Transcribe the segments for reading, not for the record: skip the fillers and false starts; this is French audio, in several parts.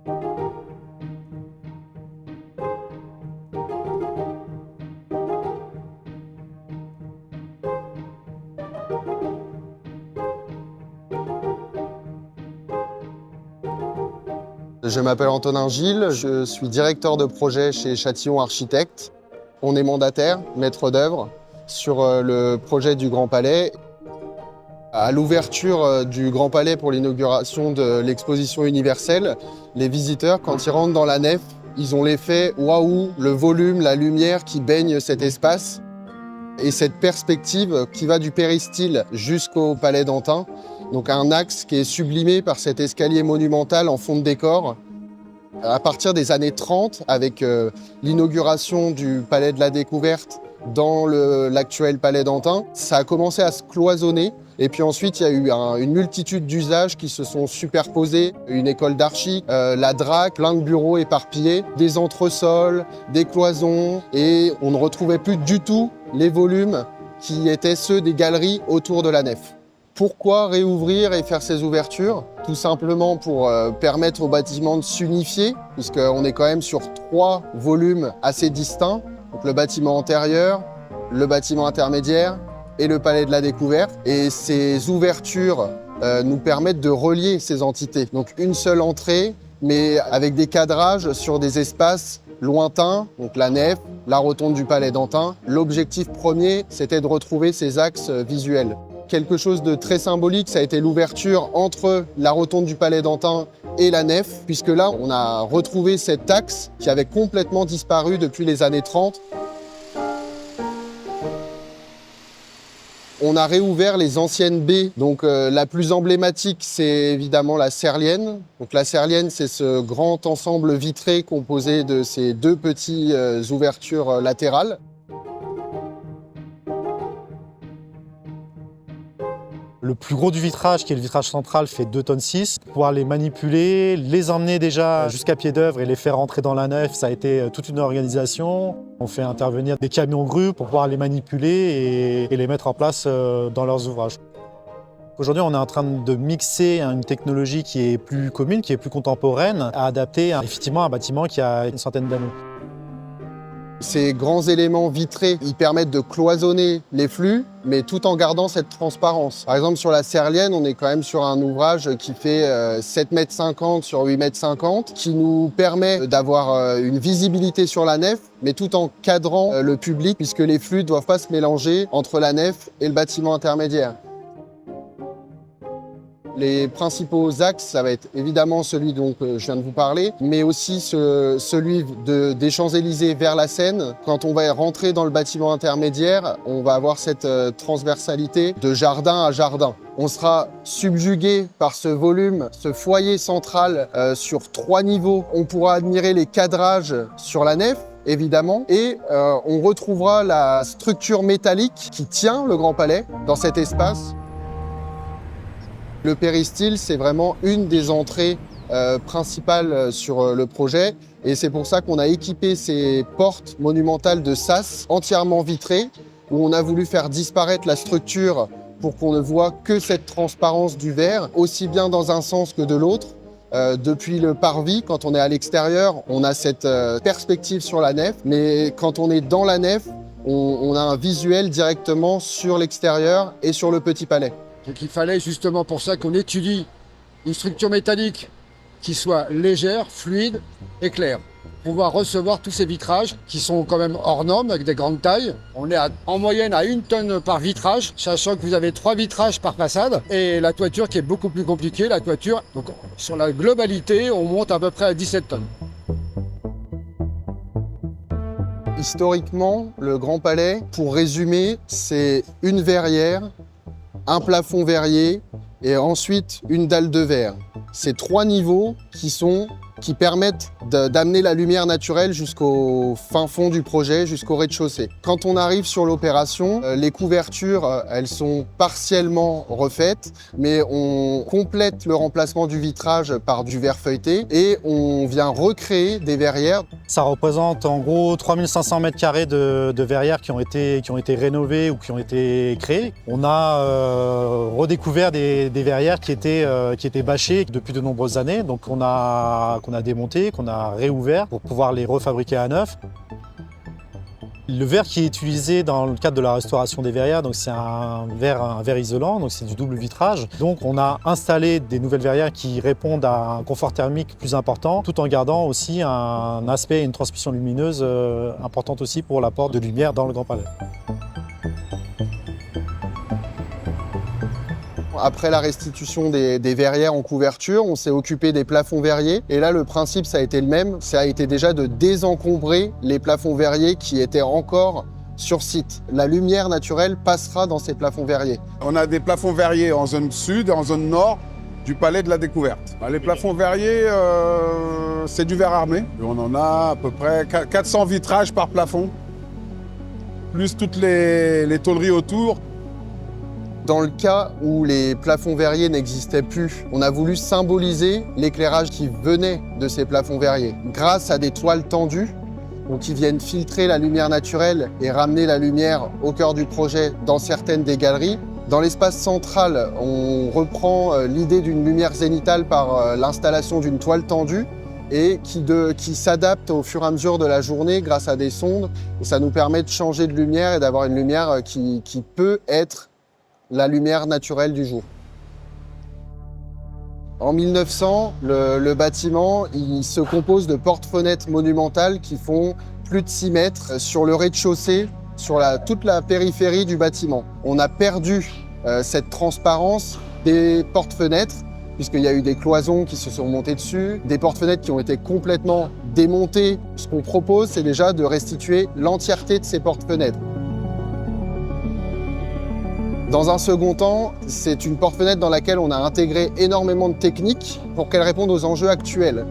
Je m'appelle Antonin Gilles, je suis directeur de projet chez Châtillon Architectes. On est mandataire, maître d'œuvre, sur le projet du Grand Palais. À l'ouverture du Grand Palais pour l'inauguration de l'exposition universelle, les visiteurs, quand ils rentrent dans la nef, ils ont l'effet « waouh », le volume, la lumière qui baigne cet espace. Et cette perspective qui va du péristyle jusqu'au Palais d'Antin, donc un axe qui est sublimé par cet escalier monumental en fond de décor. À partir des années 30, avec l'inauguration du Palais de la Découverte dans l'actuel Palais d'Antin, ça a commencé à se cloisonner. Et puis ensuite, il y a eu une multitude d'usages qui se sont superposés. Une école d'archi, la DRAC, plein de bureaux éparpillés, des entresols, des cloisons. Et on ne retrouvait plus du tout les volumes qui étaient ceux des galeries autour de la nef. Pourquoi réouvrir et faire ces ouvertures? Tout simplement pour permettre au bâtiment de s'unifier, puisqu'on est quand même sur 3 volumes assez distincts. Donc le bâtiment antérieur, le bâtiment intermédiaire et le Palais de la Découverte. Et ces ouvertures nous permettent de relier ces entités. Donc une seule entrée, mais avec des cadrages sur des espaces lointains, donc la nef, la rotonde du Palais d'Antin. L'objectif premier, c'était de retrouver ces axes visuels. Quelque chose de très symbolique, ça a été l'ouverture entre la rotonde du Palais d'Antin et la nef, puisque là, on a retrouvé cet axe qui avait complètement disparu depuis les années 30. On a réouvert les anciennes baies. Donc la plus emblématique, c'est évidemment la Serlienne. Donc la Serlienne, c'est ce grand ensemble vitré composé de ces 2 petites ouvertures latérales. Le plus gros du vitrage, qui est le vitrage central, fait 2,6 tonnes. Pouvoir les manipuler, les emmener déjà jusqu'à pied d'œuvre et les faire rentrer dans la nef, ça a été toute une organisation. On fait intervenir des camions grues pour pouvoir les manipuler et les mettre en place dans leurs ouvrages. Aujourd'hui, on est en train de mixer une technologie qui est plus commune, qui est plus contemporaine, à adapter effectivement à un bâtiment qui a une centaine d'années. Ces grands éléments vitrés, ils permettent de cloisonner les flux, mais tout en gardant cette transparence. Par exemple, sur la Serlienne, on est quand même sur un ouvrage qui fait 7,50 m sur 8,50 m, qui nous permet d'avoir une visibilité sur la nef, mais tout en cadrant le public, puisque les flux ne doivent pas se mélanger entre la nef et le bâtiment intermédiaire. Les principaux axes, ça va être évidemment celui dont je viens de vous parler, mais aussi celui des Champs-Élysées vers la Seine. Quand on va rentrer dans le bâtiment intermédiaire, on va avoir cette transversalité de jardin à jardin. On sera subjugué par ce volume, ce foyer central sur 3 niveaux. On pourra admirer les cadrages sur la nef, évidemment, et on retrouvera la structure métallique qui tient le Grand Palais dans cet espace. Le péristyle, c'est vraiment une des entrées principales sur le projet et c'est pour ça qu'on a équipé ces portes monumentales de sas entièrement vitrées où on a voulu faire disparaître la structure pour qu'on ne voit que cette transparence du verre, aussi bien dans un sens que de l'autre. Depuis le parvis, quand on est à l'extérieur, on a cette perspective sur la nef, mais quand on est dans la nef, on a un visuel directement sur l'extérieur et sur le Petit Palais. Donc il fallait justement pour ça qu'on étudie une structure métallique qui soit légère, fluide et claire. Pour pouvoir recevoir tous ces vitrages qui sont quand même hors normes avec des grandes tailles. On est en moyenne à 1 tonne par vitrage, sachant que vous avez 3 vitrages par façade. Et la toiture qui est beaucoup plus compliquée, la toiture, donc sur la globalité, on monte à peu près à 17 tonnes. Historiquement, le Grand Palais, pour résumer, c'est une verrière, un plafond verrier et ensuite une dalle de verre. Ces 3 niveaux qui permettent d'amener la lumière naturelle jusqu'au fin fond du projet, jusqu'au rez-de-chaussée. Quand on arrive sur l'opération, les couvertures, elles sont partiellement refaites, mais on complète le remplacement du vitrage par du verre feuilleté et on vient recréer des verrières. Ça représente en gros 3500 m² de verrières qui ont été rénovées ou qui ont été créées. On a redécouvert des verrières qui étaient bâchées depuis de nombreuses années, donc qu'on a qu'on a démontés, qu'on a réouverts pour pouvoir les refabriquer à neuf. Le verre qui est utilisé dans le cadre de la restauration des verrières, donc c'est un verre isolant, donc c'est du double vitrage. Donc on a installé des nouvelles verrières qui répondent à un confort thermique plus important, tout en gardant aussi un aspect et une transmission lumineuse importante aussi pour l'apport de lumière dans le Grand Palais. Après la restitution des verrières en couverture, on s'est occupé des plafonds verriers. Et là, le principe, ça a été le même. Ça a été déjà de désencombrer les plafonds verriers qui étaient encore sur site. La lumière naturelle passera dans ces plafonds verriers. On a des plafonds verriers en zone sud et en zone nord du Palais de la Découverte. Les plafonds verriers, c'est du verre armé. On en a à peu près 400 vitrages par plafond, plus toutes les tôleries autour. Dans le cas où les plafonds verriers n'existaient plus, on a voulu symboliser l'éclairage qui venait de ces plafonds verriers. Grâce à des toiles tendues, donc qui viennent filtrer la lumière naturelle et ramener la lumière au cœur du projet dans certaines des galeries. Dans l'espace central, on reprend l'idée d'une lumière zénitale par l'installation d'une toile tendue et qui s'adapte au fur et à mesure de la journée grâce à des sondes. Et ça nous permet de changer de lumière et d'avoir une lumière qui peut être la lumière naturelle du jour. En 1900, le bâtiment il se compose de portes-fenêtres monumentales qui font plus de 6 mètres sur le rez-de-chaussée, sur toute la périphérie du bâtiment. On a perdu cette transparence des portes-fenêtres, puisqu'il y a eu des cloisons qui se sont montées dessus, des portes-fenêtres qui ont été complètement démontées. Ce qu'on propose, c'est déjà de restituer l'entièreté de ces portes-fenêtres. Dans un second temps, c'est une porte-fenêtre dans laquelle on a intégré énormément de techniques pour qu'elle réponde aux enjeux actuels.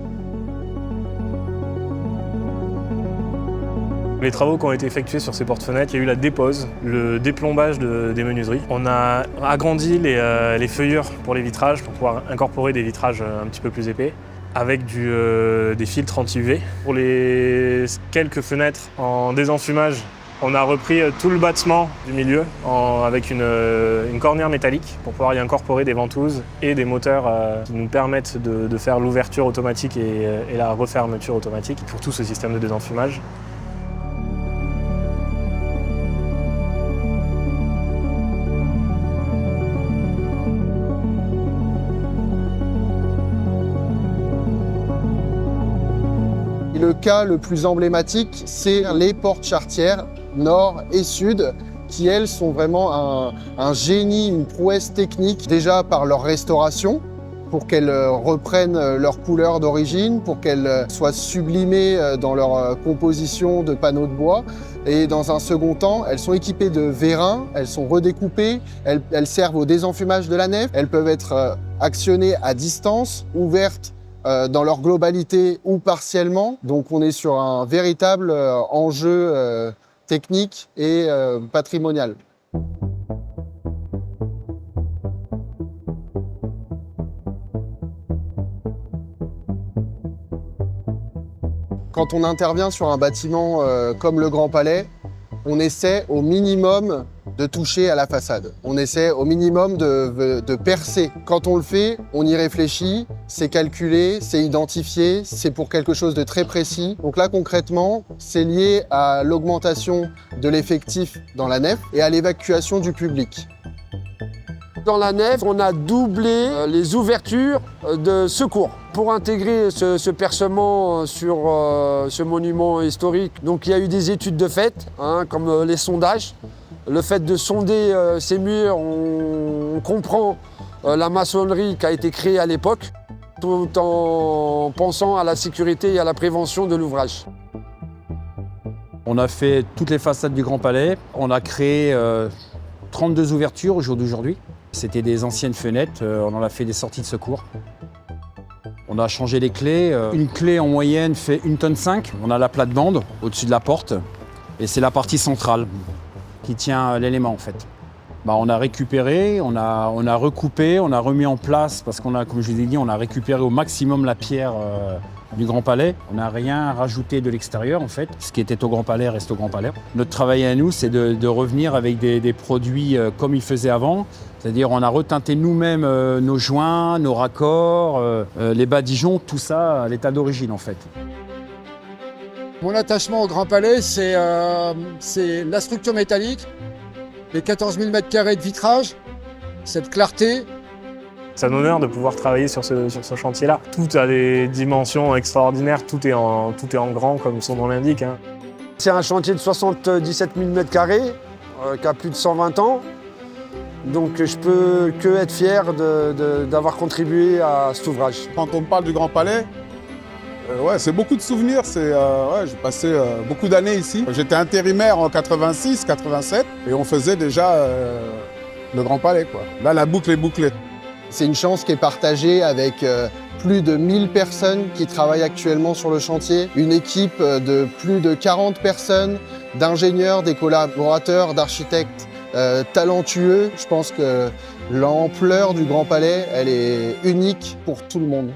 Les travaux qui ont été effectués sur ces portes-fenêtres, il y a eu la dépose, le déplombage des menuiseries. On a agrandi les feuillures pour les vitrages pour pouvoir incorporer des vitrages un petit peu plus épais avec des filtres anti-UV. Pour les quelques fenêtres en désenfumage, on a repris tout le bâtiment du milieu avec une cornière métallique pour pouvoir y incorporer des ventouses et des moteurs qui nous permettent de faire l'ouverture automatique et la refermeture automatique pour tout ce système de désenfumage. Le cas le plus emblématique, c'est les portes charretières nord et sud, qui elles sont vraiment un génie, une prouesse technique, déjà par leur restauration, pour qu'elles reprennent leur couleur d'origine, pour qu'elles soient sublimées dans leur composition de panneaux de bois. Et dans un second temps, elles sont équipées de vérins, elles sont redécoupées, elles servent au désenfumage de la nef, elles peuvent être actionnées à distance, ouvertes dans leur globalité ou partiellement. Donc on est sur un véritable enjeu technique et patrimonial. Quand on intervient sur un bâtiment comme le Grand Palais, on essaie au minimum de toucher à la façade. On essaie au minimum de percer. Quand on le fait, on y réfléchit, c'est calculé, c'est identifié, c'est pour quelque chose de très précis. Donc là, concrètement, c'est lié à l'augmentation de l'effectif dans la nef et à l'évacuation du public. Dans la nef, on a doublé les ouvertures de secours pour intégrer ce percement sur ce monument historique. Donc il y a eu des études de fait, comme les sondages. Le fait de sonder ces murs, on comprend la maçonnerie qui a été créée à l'époque, tout en pensant à la sécurité et à la prévention de l'ouvrage. On a fait toutes les façades du Grand Palais. On a créé 32 ouvertures au jour d'aujourd'hui. C'était des anciennes fenêtres, on en a fait des sorties de secours. On a changé les clés. Une clé en moyenne fait 1,5 tonne. On a la plate-bande au-dessus de la porte et c'est la partie centrale qui tient l'élément en fait. On a récupéré, on a recoupé, on a remis en place parce qu'on a, comme je vous ai dit, on a récupéré au maximum la pierre du Grand Palais. On n'a rien rajouté de l'extérieur en fait. Ce qui était au Grand Palais reste au Grand Palais. Notre travail à nous, c'est de revenir avec des produits comme ils faisaient avant. C'est-à-dire on a reteinté nous-mêmes nos joints, nos raccords, les badigeons, tout ça à l'état d'origine en fait. Mon attachement au Grand Palais, c'est la structure métallique, les 14 000 m² de vitrage, cette clarté. C'est un honneur de pouvoir travailler sur ce chantier-là. Tout a des dimensions extraordinaires, tout est en grand comme son nom l'indique. Hein. C'est un chantier de 77 000 m² qui a plus de 120 ans. Donc je peux que être fier d'avoir contribué à cet ouvrage. Quand on parle du Grand Palais, ouais, c'est beaucoup de souvenirs. Ouais, j'ai passé beaucoup d'années ici. J'étais intérimaire en 86, 87 et on faisait déjà le Grand Palais, quoi. Là, la boucle est bouclée. C'est une chance qui est partagée avec plus de 1000 personnes qui travaillent actuellement sur le chantier, une équipe de plus de 40 personnes, d'ingénieurs, des collaborateurs, d'architectes talentueux. Je pense que l'ampleur du Grand Palais, elle est unique pour tout le monde.